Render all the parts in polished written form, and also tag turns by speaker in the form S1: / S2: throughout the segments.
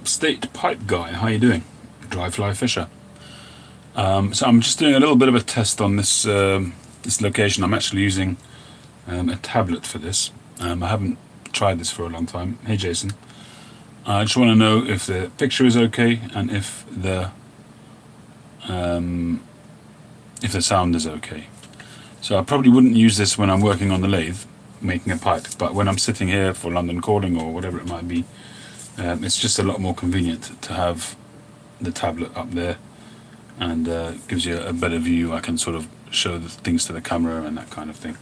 S1: Upstate Pipe Guy. How you doing? Dry Fly Fisher. So I'm just doing a little bit of a test on this this location. I'm actually using a tablet for this. I haven't tried this for a long time. Hey Jason. I just want to know if the picture is okay and if the sound is okay. So I probably wouldn't use this when I'm working on the lathe making a pipe, but when I'm sitting here for London Calling or whatever it might be, it's just a lot more convenient to have the tablet up there, and gives you a better view. I can sort of show the things to the camera and that kind of thing.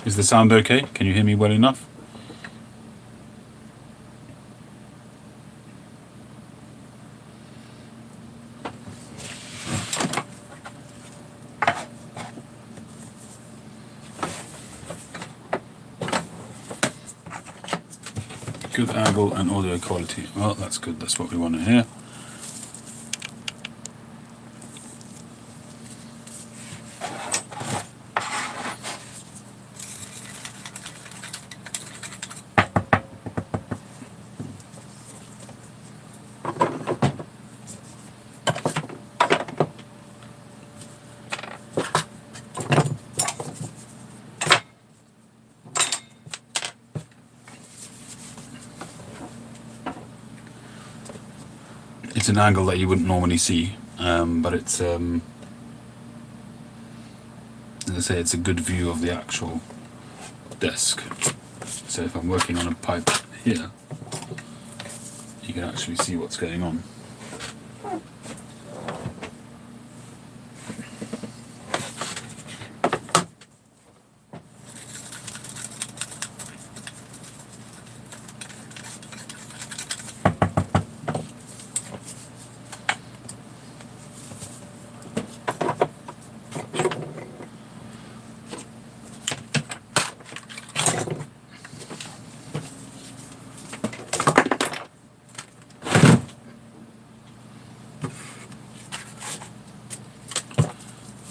S1: Is the sound okay? Can you hear me well enough? Good angle and audio quality. Well, that's good. That's what we want to hear. It's an angle that you wouldn't normally see, but it's, as I say, it's a good view of the actual desk. So if I'm working on a pipe here, you can actually see what's going on.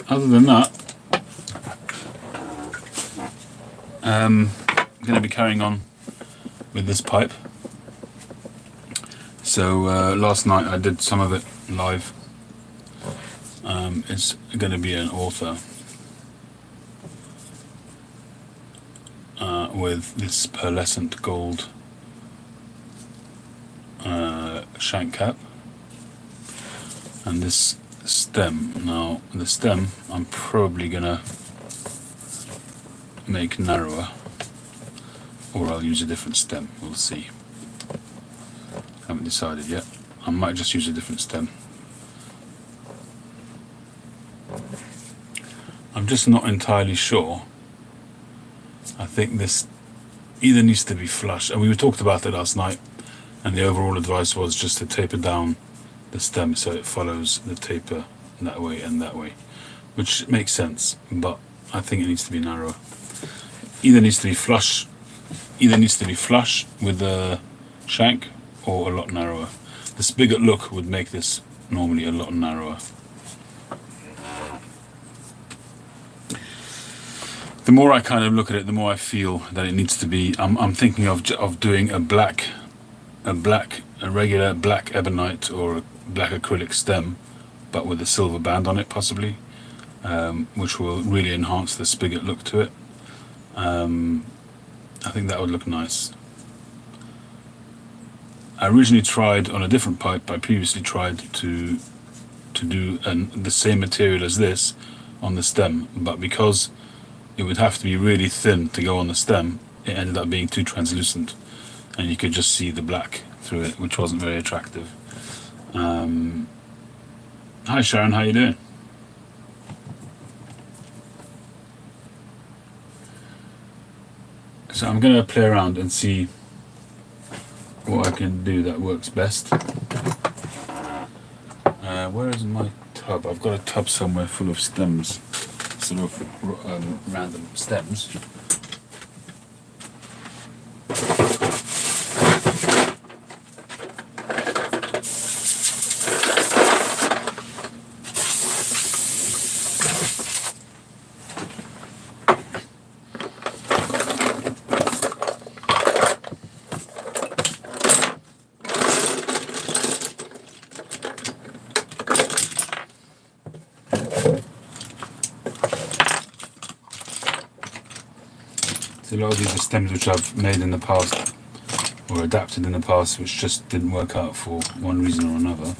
S1: Other than that, I'm going to be carrying on with this pipe. So last night I did some of it live. It's going to be an author with this pearlescent gold shank cap and this stem. Now the stem I'm probably gonna make narrower, or I'll use a different stem. We'll see. Haven't decided yet. I might just use a different stem. I'm just not entirely sure. I think this either needs to be flush, and we talked about it last night, and the overall advice was just to taper down the stem so it follows the taper that way and that way, which makes sense, but I think it needs to be narrower. Either needs to be flush with the shank, or a lot narrower. The spigot look would make this normally a lot narrower. The more I kind of look at it, the more I feel that it needs to be. I'm thinking of doing a regular black ebonite or a black acrylic stem, but with a silver band on it possibly, which will really enhance the spigot look to it. I think that would look nice. I originally tried on a different pipe. I previously tried to do the same material as this on the stem, but because it would have to be really thin to go on the stem, it ended up being too translucent, and you could just see the black through it, which wasn't very attractive. Hi Sharon, how you doing? So I'm going to play around and see what I can do that works best. Where is my tub? I've got a tub somewhere full of stems, sort of random stems. So a lot of these are stems which I've made in the past or adapted in the past, which just didn't work out for one reason or another.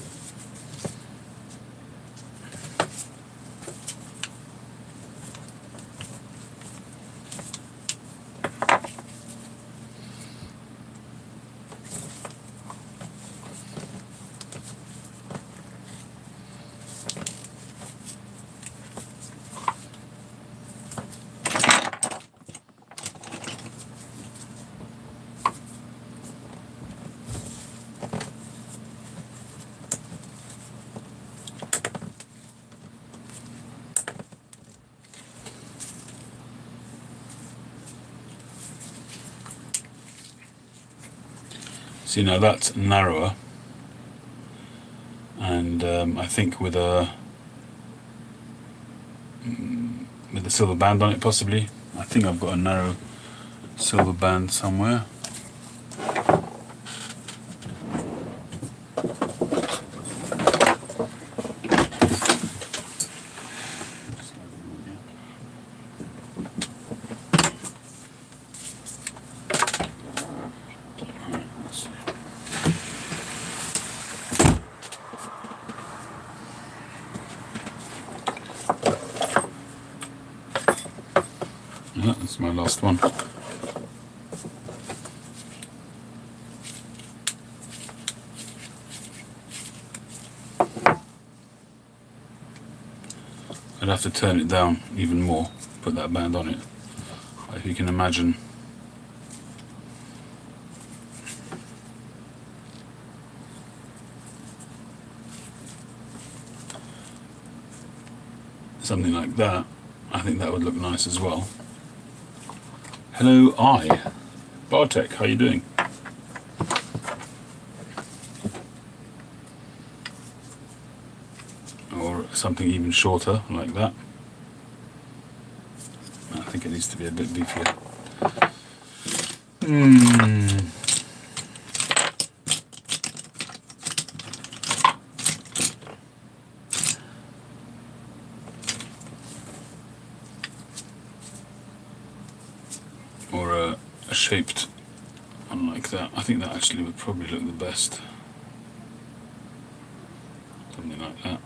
S1: See, now that's narrower, and I think with a silver band on it, possibly. I think I've got a narrow silver band somewhere. Yeah, that's my last one. I'd have to turn it down even more, put that band on it. If you can imagine. Something like that, I think that would look nice as well. Hello, Bartek, how you doing? Or something even shorter, like that. I think it needs to be a bit beefier. Or a shaped one like that. I think that actually would probably look the best. Something like that.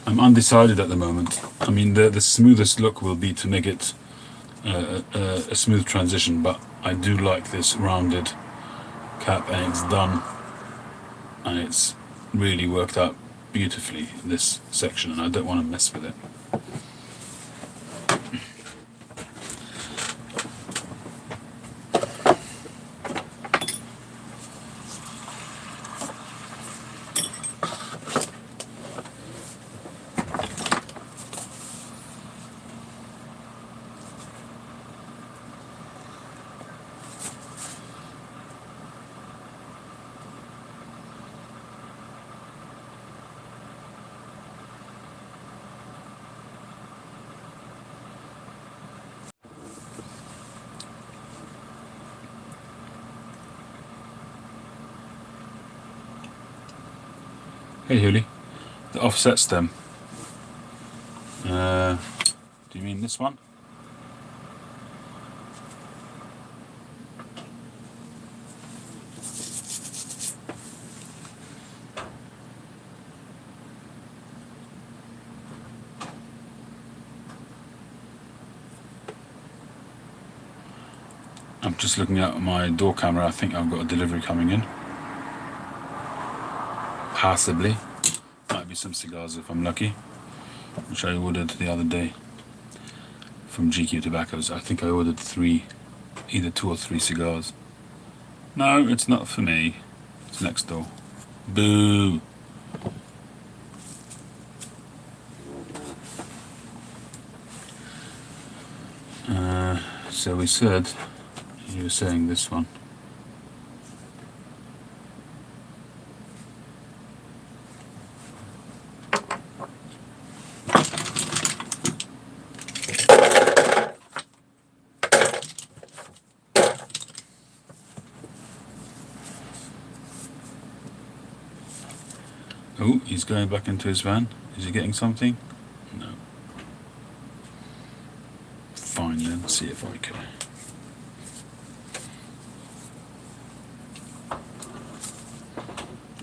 S1: I'm undecided at the moment. I mean, the smoothest look will be to make it a smooth transition, but I do like this rounded cap, and it's done, and it's really worked out beautifully, this section, and I don't want to mess with it. Hey Huli, the offset stem. Do you mean this one? I'm just looking at my door camera. I think I've got a delivery coming in. Possibly. Might be some cigars if I'm lucky, which I ordered the other day from GQ Tobaccos. I think I ordered either 2 or 3 cigars. No, it's not for me. It's next door. Boo! So we said, you were saying this one. Oh, he's going back into his van. Is he getting something? No. Fine then, see if I can.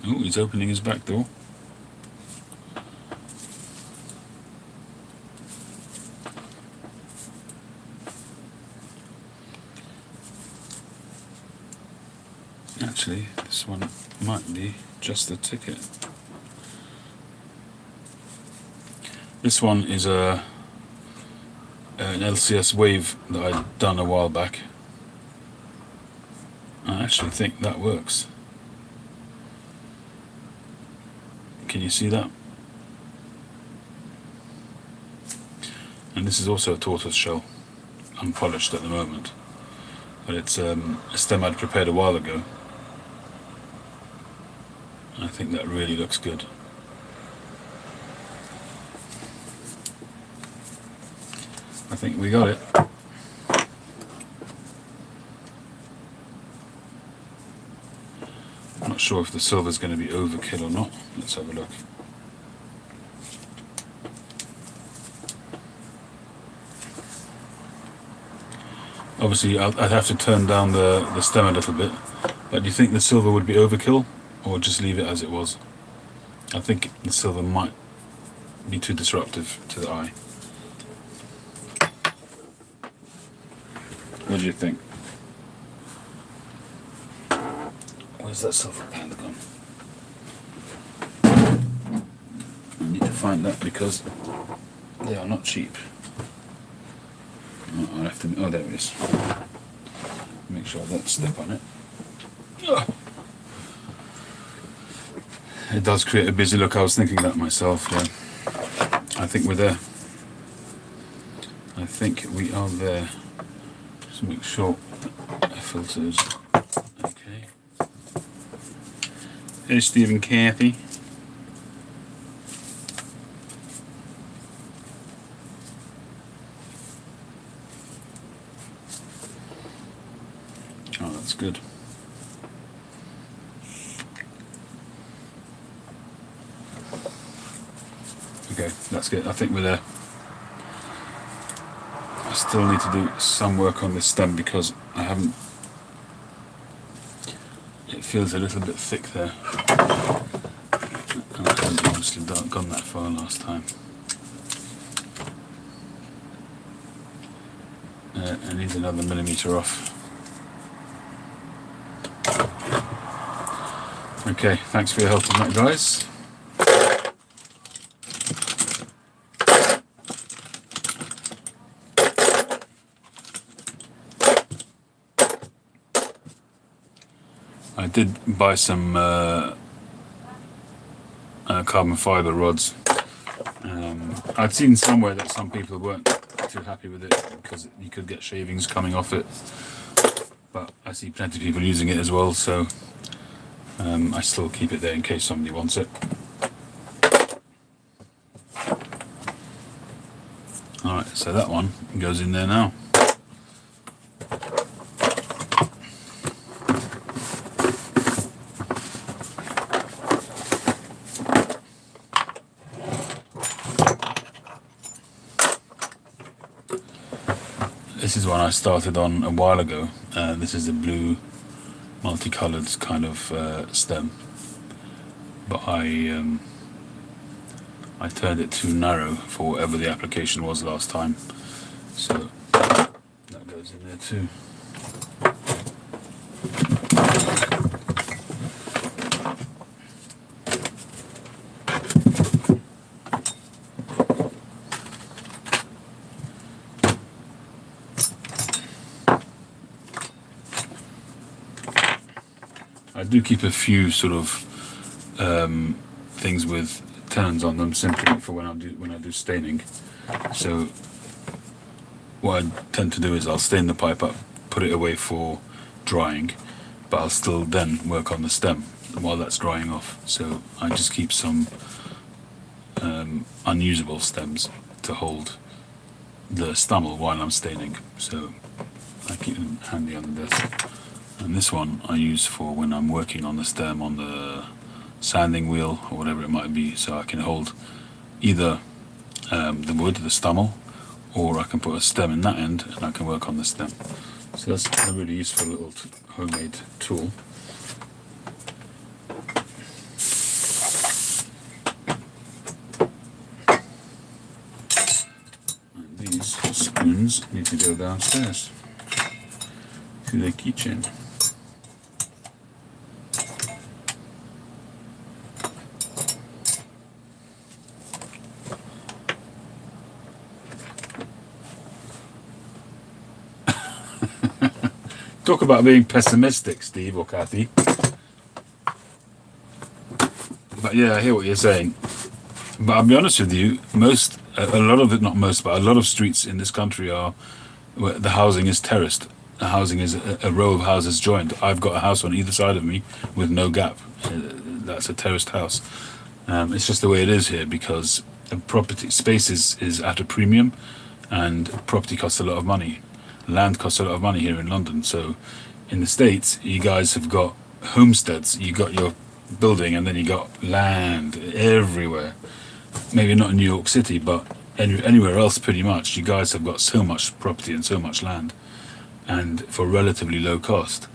S1: Oh, he's opening his back door. Actually, this one might be just a ticket. This one is an LCS wave that I'd done a while back. I actually think that works. Can you see that? And this is also a tortoise shell, unpolished at the moment, but it's a stem I'd prepared a while ago. I think that really looks good. I think we got it. I'm not sure if the silver's going to be overkill or not. Let's have a look. Obviously I'd have to turn down the stem a little bit, but do you think the silver would be overkill or just leave it as it was? I think the silver might be too disruptive to the eye. What do you think? Where's that silver panda gone? I need to find that because they are not cheap. Oh, I'll have to. Oh, there it is. Make sure I don't step on it. It does create a busy look. I was thinking that myself. Yeah. I think we're there. I think we are there. Just make sure the filters. Okay. Hey, Steve and Kathy. Oh, that's good. Okay, that's good. I think we're there. I still need to do some work on this stem because I haven't. It feels a little bit thick there. And I haven't obviously gone that far last time. I need another millimetre off. Okay, thanks for your help on that, guys. I did buy some carbon fibre rods. I'd seen somewhere that some people weren't too happy with it because you could get shavings coming off it, but I see plenty of people using it as well, so I still keep it there in case somebody wants it. Alright, so that one goes in there now. This is one I started on a while ago. This is a blue multicoloured kind of stem, but I turned it too narrow for whatever the application was last time, so that goes in there too. I do keep a few sort of things with turns on them simply for when I do staining. So what I tend to do is I'll stain the pipe up, put it away for drying, but I'll still then work on the stem while that's drying off. So I just keep some unusable stems to hold the stummel while I'm staining. So I keep them handy on the desk. And this one I use for when I'm working on the stem on the sanding wheel or whatever it might be, so I can hold either the wood, the stummel, or I can put a stem in that end and I can work on the stem. So that's a really useful little homemade tool. And these spoons need to go downstairs to the kitchen. Talk about being pessimistic, Steve or Kathy. But yeah, I hear what you're saying. But I'll be honest with you, a lot of it, not most, but a lot of streets in this country are where the housing is terraced. The housing is a row of houses joined. I've got a house on either side of me with no gap. That's a terraced house. It's just the way it is here because property space is at a premium, and property costs a lot of money. Land costs a lot of money here in London. So in the States, you guys have got homesteads. You got your building and then you got land everywhere. Maybe not in New York City, but anywhere else pretty much. You guys have got so much property and so much land, and for relatively low cost,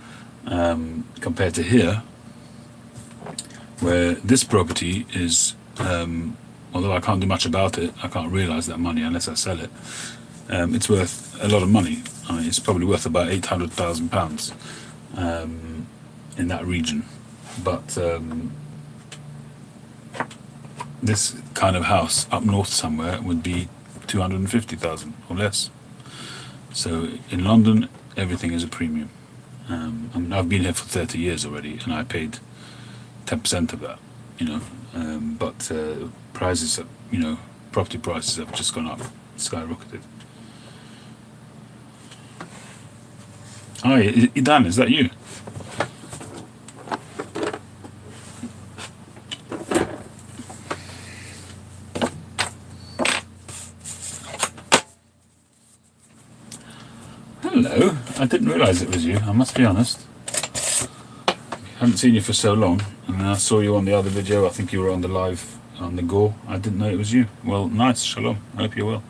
S1: compared to here, where this property is, although I can't do much about it, I can't realise that money unless I sell it. It's worth a lot of money. I mean, it's probably worth about £800,000 in that region. But this kind of house up north somewhere would be 250,000 or less. So in London, everything is a premium. I mean, I've been here for 30 years already, and I paid 10% of that. But prices, property prices have just gone up, skyrocketed. Hi, Dan, is that you? Hello, I didn't realise it was you, I must be honest. I haven't seen you for so long, and then I saw you on the other video. I think you were on the live on the Gore. I didn't know it was you. Well, nice, shalom, I hope you're well.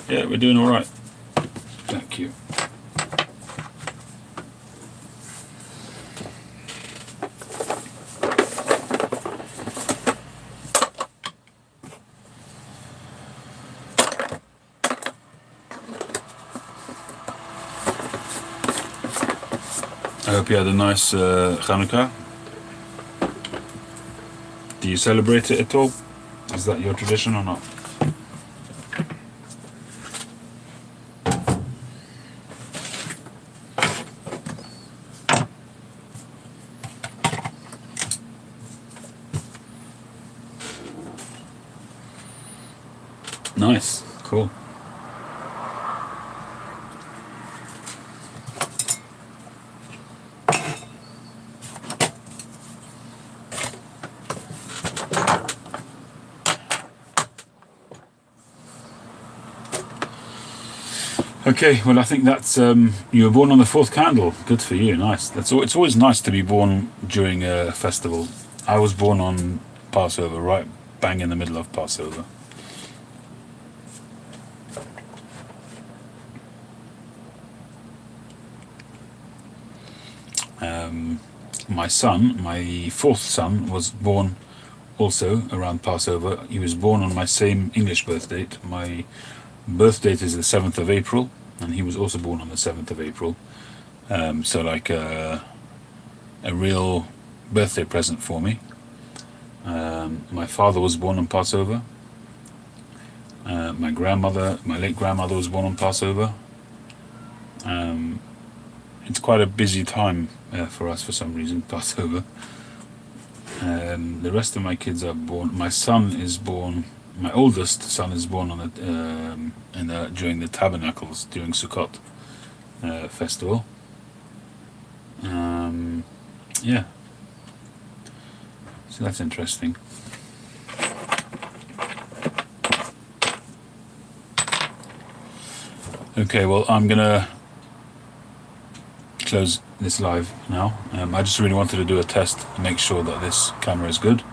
S1: Yeah, we're doing alright. Thank you. I hope you had a nice Hanukkah. Do you celebrate it at all? Is that your tradition or not? Nice, cool. Okay, well I think that's you were born on the 4th candle. Good for you, nice. It's always nice to be born during a festival. I was born on Passover, right bang in the middle of Passover. My son, my 4th son, was born also around Passover. He was born on my same English birth date. My birth date is the 7th of April, and he was also born on the 7th of April. So like a real birthday present for me. My father was born on Passover. My late grandmother was born on Passover. It's quite a busy time for us for some reason, Passover. The rest of my kids are born. My son is born. My oldest son is born on during the Tabernacles, during Sukkot festival. Yeah. So that's interesting. Okay, well, I'm gonna close this live now. I just really wanted to do a test to make sure that this camera is good.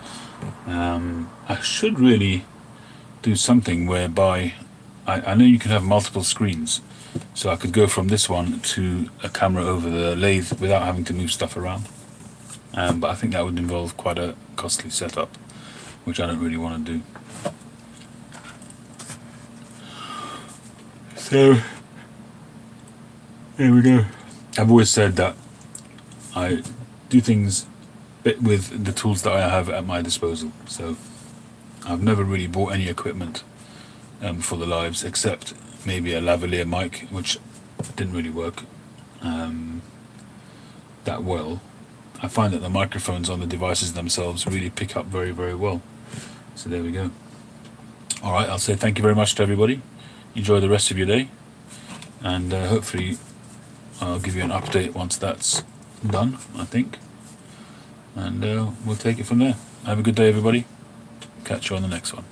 S1: I should really do something whereby I know you can have multiple screens, so I could go from this one to a camera over the lathe without having to move stuff around. But I think that would involve quite a costly setup, which I don't really want to do. So there we go. I've always said that I do things with the tools that I have at my disposal. So I've never really bought any equipment for the lives, except maybe a lavalier mic, which didn't really work that well. I find that the microphones on the devices themselves really pick up very, very well. So there we go. All right, I'll say thank you very much to everybody. Enjoy the rest of your day, and hopefully I'll give you an update once that's done, I think, and we'll take it from there. Have a good day, everybody. Catch you on the next one.